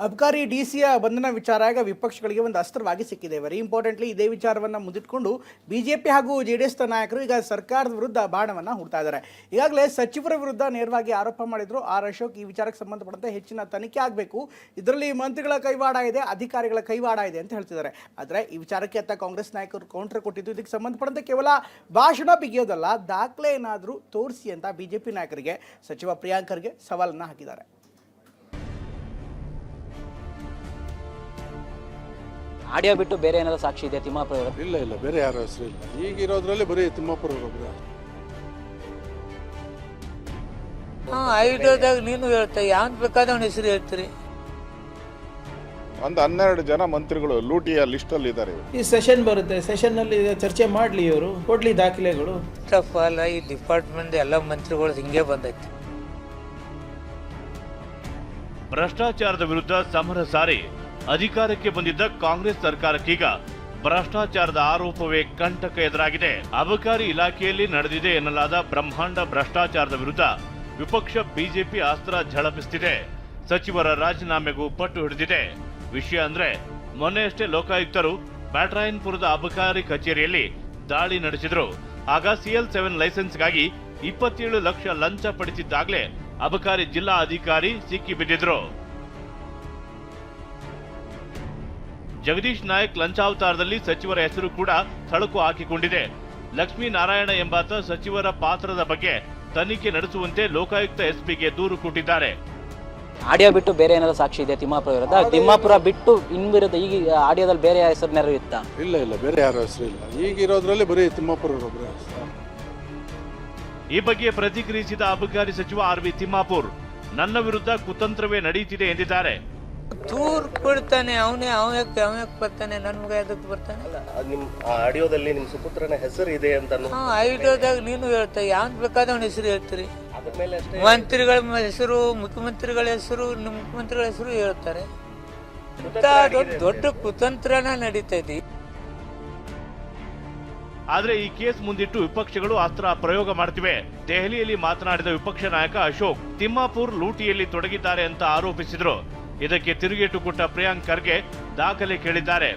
ಅಬ್ಕಾರಿ ಡಿಸಿಯ ಬಂಧನ ವಿಚಾರ ಈಗ ವಿಪಕ್ಷಗಳಿಗೆ ಒಂದು ಅಸ್ತ್ರವಾಗಿ ಸಿಕ್ಕಿದೆ. ವೆರಿ ಇಂಪಾರ್ಟೆಂಟ್ಲಿ ಇದೇ ವಿಚಾರವನ್ನು ಮುಂದಿಟ್ಕೊಂಡು ಬಿಜೆಪಿ ಹಾಗೂ ಜೆಡಿಎಸ್ ನಾಯಕರು ಈಗ ಸರ್ಕಾರದ ವಿರುದ್ಧ ಬಾಣವನ್ನು ಹೂಡ್ತಾ ಇದ್ದಾರೆ. ಈಗಾಗಲೇ ಸಚಿವರ ವಿರುದ್ಧ ನೇರವಾಗಿ ಆರೋಪ ಮಾಡಿದ್ರು ಆರ್ ಅಶೋಕ್. ಈ ವಿಚಾರಕ್ಕೆ ಸಂಬಂಧಪಟ್ಟಂತೆ ಹೆಚ್ಚಿನ ತನಿಖೆ ಆಗಬೇಕು, ಇದರಲ್ಲಿ ಮಂತ್ರಿಗಳ ಕೈವಾಡ ಇದೆ, ಅಧಿಕಾರಿಗಳ ಕೈವಾಡ ಇದೆ ಅಂತ ಹೇಳ್ತಿದ್ದಾರೆ. ಆದರೆ ಈ ವಿಚಾರಕ್ಕೆ ಅಂತ ಕಾಂಗ್ರೆಸ್ ನಾಯಕರು ಕೌಂಟರ್ ಕೊಟ್ಟಿದ್ದು, ಇದಕ್ಕೆ ಸಂಬಂಧಪಟ್ಟಂತೆ ಕೇವಲ ಭಾಷಣ ಬಿಗಿಯೋದಲ್ಲ, ದಾಖಲೆ ಏನಾದರೂ ತೋರಿಸಿ ಅಂತ ಬಿಜೆಪಿ ನಾಯಕರಿಗೆ ಸಚಿವ ಪ್ರಿಯಾಂಕ್ ಖರ್ಗೆ ಸವಾಲನ್ನು ಹಾಕಿದ್ದಾರೆ. ಆಡಿಯೋ ಬಿಟ್ಟು ಬೇರೆ ಏನಾದ್ರು ಸಾಕ್ಷಿ ಇದೆ ತಿಮ್ಮಾಪುರ? ಇಲ್ಲ, ಬೇರೆ ಯಾರ ಹೆಸರು ಇಲ್ಲ. ಈಗಿರೋದ್ರಲ್ಲಿ ಬರೀ ತಿಮ್ಮಾಪುರ ಒಬ್ಬರು. ಐಡಿಯೋದಾಗ ನೀನು ಹೇಳ್ತಾ ಯಾವ್ದು ಬೇಕಾದವನ ಹೆಸರು ಹೇಳ್ತೀರಿ? ಒಂದು 12 ಜನ ಮಂತ್ರಿಗಳು ಲೂಟಿಯ ಲಿಸ್ಟ್ ಅಲ್ಲಿ ಇದ್ದಾರೆ. ಈ ಸೆಷನ್ ಬರುತ್ತೆ, ಸೆಷನ್ ನಲ್ಲಿ ಚರ್ಚೆ ಮಾಡ್ಲಿ, ಇವರು ಕೊಡ್ಲಿ ದಾಖಲೆಗಳು. ಫಸ್ಟ್ ಆಫ್ ಆಲ್ ಈ ಡಿಪಾರ್ಟ್ಮೆಂಟ್ ಎಲ್ಲ ಮಂತ್ರಿಗಳು ಹಿಂಗೆ ಬಂದೈತಿ. ಭ್ರಷ್ಟಾಚಾರದ ವಿರುದ್ಧ ಸಮರ ಸಾರಿ ಅಧಿಕಾರಕ್ಕೆ ಬಂದಿದ್ದ ಕಾಂಗ್ರೆಸ್ ಸರ್ಕಾರಕ್ಕೀಗ ಭ್ರಷ್ಟಾಚಾರದ ಆರೋಪವೇ ಕಂಟಕ ಎದುರಾಗಿದೆ. ಅಬಕಾರಿ ಇಲಾಖೆಯಲ್ಲಿ ನಡೆದಿದೆ ಎನ್ನಲಾದ ಬ್ರಹ್ಮಾಂಡ ಭ್ರಷ್ಟಾಚಾರದ ವಿರುದ್ಧ ವಿಪಕ್ಷ ಬಿಜೆಪಿ ಅಸ್ತ್ರ ಝಳಪಿಸುತ್ತಿದೆ. ಸಚಿವರ ರಾಜೀನಾಮೆಗೂ ಪಟ್ಟು ಹಿಡಿದಿದೆ. ವಿಷಯ ಅಂದ್ರೆ ಮೊನ್ನೆಯಷ್ಟೇ ಲೋಕಾಯುಕ್ತರು ಬ್ಯಾಟರಾಯನ್ಪುರದ ಅಬಕಾರಿ ಕಚೇರಿಯಲ್ಲಿ ದಾಳಿ ನಡೆಸಿದ್ರು. ಆಗ CL7 ಲೈಸೆನ್ಸ್ಗಾಗಿ 27 ಲಕ್ಷ ಲಂಚ ಪಡಿಸಿದ್ದಾಗಲೇ ಅಬಕಾರಿ ಜಿಲ್ಲಾ ಅಧಿಕಾರಿ ಸಿಕ್ಕಿ ಬಿದ್ದಿದ್ರು. ಜಗದೀಶ್ ನಾಯಕ್ ಲಂಚಾವತಾರದಲ್ಲಿ ಸಚಿವರ ಹೆಸರು ಕೂಡ ಥಳಕು ಹಾಕಿಕೊಂಡಿದೆ. ಲಕ್ಷ್ಮೀನಾರಾಯಣ ಎಂಬಾತ ಸಚಿವರ ಪಾತ್ರದ ಬಗ್ಗೆ ತನಿಖೆ ನಡೆಸುವಂತೆ ಲೋಕಾಯುಕ್ತ ಎಸ್ಪಿಗೆ ದೂರು ಕೊಟ್ಟಿದ್ದಾರೆ. ಆಡಿಯೋ ಬಿಟ್ಟು ಬೇರೆ ಏನಾದ್ರು ಸಾಕ್ಷಿ ಇದೆ ತಿಮ್ಮಾಪುರ ವಿರುದ್ಧ? ತಿಮ್ಮಾಪುರ ಬಿಟ್ಟು ವಿರುದ್ಧ ಈಗ ಆಡಿಯೋದಲ್ಲಿ ಬೇರೆ ಹೆಸರು ಇತ್ತ? ಇಲ್ಲ, ಬೇರೆ ಯಾರ ಹೆಸರು ಇಲ್ಲ. ಈಗಿರೋದ್ರಲ್ಲಿ ಬರೀ ತಿಮ್ಮಾಪುರ ಒಬ್ಬರು. ಈ ಬಗ್ಗೆ ಪ್ರತಿಕ್ರಿಯಿಸಿದ ಅಬಕಾರಿ ಸಚಿವ RV ತಿಮ್ಮಾಪುರ್, ನನ್ನ ವಿರುದ್ಧ ಕುತಂತ್ರವೇ ನಡೆಯುತ್ತಿದೆ ಎಂದಿದ್ದಾರೆ. ದೂರ್ ಕೊಡ್ತಾನೆ ಅವನೇ, ಅವಕ್ಕೆ ಬರ್ತಾನೆ, ನನ್ಗೆ ಅದಕ್ಕೆ ಬರ್ತಾನೆ. ನಿಮ್ ಆಡಿಯೋದಲ್ಲಿ ನಿಮ್ ಸುಪುತ್ರನ ಹೆಸರು ಇದೆ ಅಂತ ಐಡಿಯೋದಾಗ ನೀನು ಹೇಳ್ತಾ ಯಾವ್ದು ಬೇಕಾದವನ ಹೆಸರು ಹೇಳ್ತೀರಿ? ಮಂತ್ರಿಗಳ ಹೆಸರು, ಮುಖ್ಯಮಂತ್ರಿಗಳ ಹೆಸರು, ಮುಖ್ಯಮಂತ್ರಿಗಳ ಹೆಸರು ಹೇಳ್ತಾರೆ. ದೊಡ್ಡ ಕುತಂತ್ರನ ನಡೀತೈತಿ. ಆದ್ರೆ ಈ ಕೇಸ್ ಮುಂದಿಟ್ಟು ವಿಪಕ್ಷಗಳು ಅಸ್ತ್ರ ಪ್ರಯೋಗ ಮಾಡ್ತಿವೆ. ದೆಹಲಿಯಲ್ಲಿ ಮಾತನಾಡಿದ ವಿಪಕ್ಷ ನಾಯಕ ಅಶೋಕ್ ತಿಮ್ಮಾಪುರ್ ಲೂಟಿಯಲ್ಲಿ ತೊಡಗಿದ್ದಾರೆ ಅಂತ ಆರೋಪಿಸಿದ್ರು. ಇದಕ್ಕೆ ತಿರುಗೇಟು ಕೊಟ್ಟ ಪ್ರಿಯಾಂಕ್ ಖರ್ಗೆ ದಾಖಲೆ ಕೇಳಿದ್ದಾರೆ.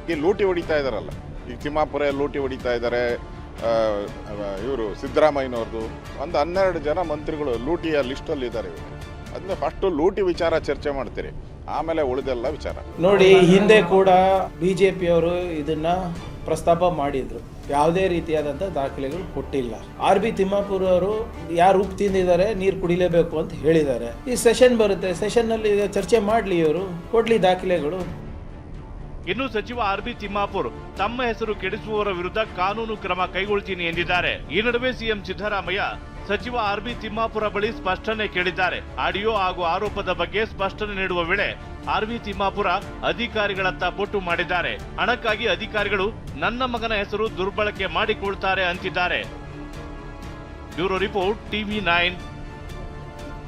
ಈ ಲೂಟಿ ಹೊಡಿತಾ ಇದಾರಲ್ಲ, ಈಗ ತಿಮ್ಮಾಪುರ ಲೂಟಿ ಹೊಡಿತಾ ಇದ್ದಾರೆ. ಇವರು ಸಿದ್ದರಾಮಯ್ಯನವ್ರದ್ದು ಒಂದು 12 ಜನ ಮಂತ್ರಿಗಳು ಲೂಟಿಯ ಲಿಸ್ಟ್ ಅಲ್ಲಿ ಇದ್ದಾರೆ. ಅದನ್ನ ಫಸ್ಟ್ ಲೂಟಿ ವಿಚಾರ ಚರ್ಚೆ ಮಾಡ್ತೀರಿ, ಆಮೇಲೆ ಉಳಿದೆಲ್ಲ ವಿಚಾರ ನೋಡಿ. ಹಿಂದೆ ಕೂಡ ಬಿಜೆಪಿಯವರು ಇದನ್ನ ಪ್ರಸ್ತಾಪ ಮಾಡಿದ್ರು, ಯಾವುದೇ ರೀತಿಯಾದಂಥ ದಾಖಲೆಗಳು ಕೊಟ್ಟಿಲ್ಲ. RB ತಿಮ್ಮಾಪುರ ಅವರು ಯಾರು ಉಪ್ಪು ತಿಂದಿದ್ದಾರೆ, ನೀರು ಕುಡಿಲೇಬೇಕು ಅಂತ ಹೇಳಿದ್ದಾರೆ. ಈ ಸೆಷನ್ ಬರುತ್ತೆ, ಸೆಷನ್ ನಲ್ಲಿ ಚರ್ಚೆ ಮಾಡ್ಲಿ, ಇವರು ಕೊಡ್ಲಿ ದಾಖಲೆಗಳು. ಇನ್ನು ಸಚಿವ RB ತಿಮ್ಮಾಪುರ್ ತಮ್ಮ ಹೆಸರು ಕೆಡಿಸುವವರ ವಿರುದ್ಧ ಕಾನೂನು ಕ್ರಮ ಕೈಗೊಳ್ತೀನಿ ಎಂದಿದ್ದಾರೆ. ಈ ನಡುವೆ ಸಿಎಂ ಸಿದ್ದರಾಮಯ್ಯ ಸಚಿವ RB ತಿಮ್ಮಾಪುರ ಬಳಿ ಸ್ಪಷ್ಟನೆ ಕೇಳಿದ್ದಾರೆ. ಆಡಿಯೋ ಹಾಗೂ ಆರೋಪದ ಬಗ್ಗೆ ಸ್ಪಷ್ಟನೆ ನೀಡುವ ವೇಳೆ RB ತಿಮ್ಮಾಪುರ ಅಧಿಕಾರಿಗಳತ್ತ ಬೊಟ್ಟು ಮಾಡಿದ್ದಾರೆ. ಹಣಕ್ಕಾಗಿ ಅಧಿಕಾರಿಗಳು ನನ್ನ ಮಗನ ಹೆಸರು ದುರ್ಬಳಕೆ ಮಾಡಿಕೊಳ್ತಾರೆ ಅಂತಿದ್ದಾರೆ. Bureau report TV9.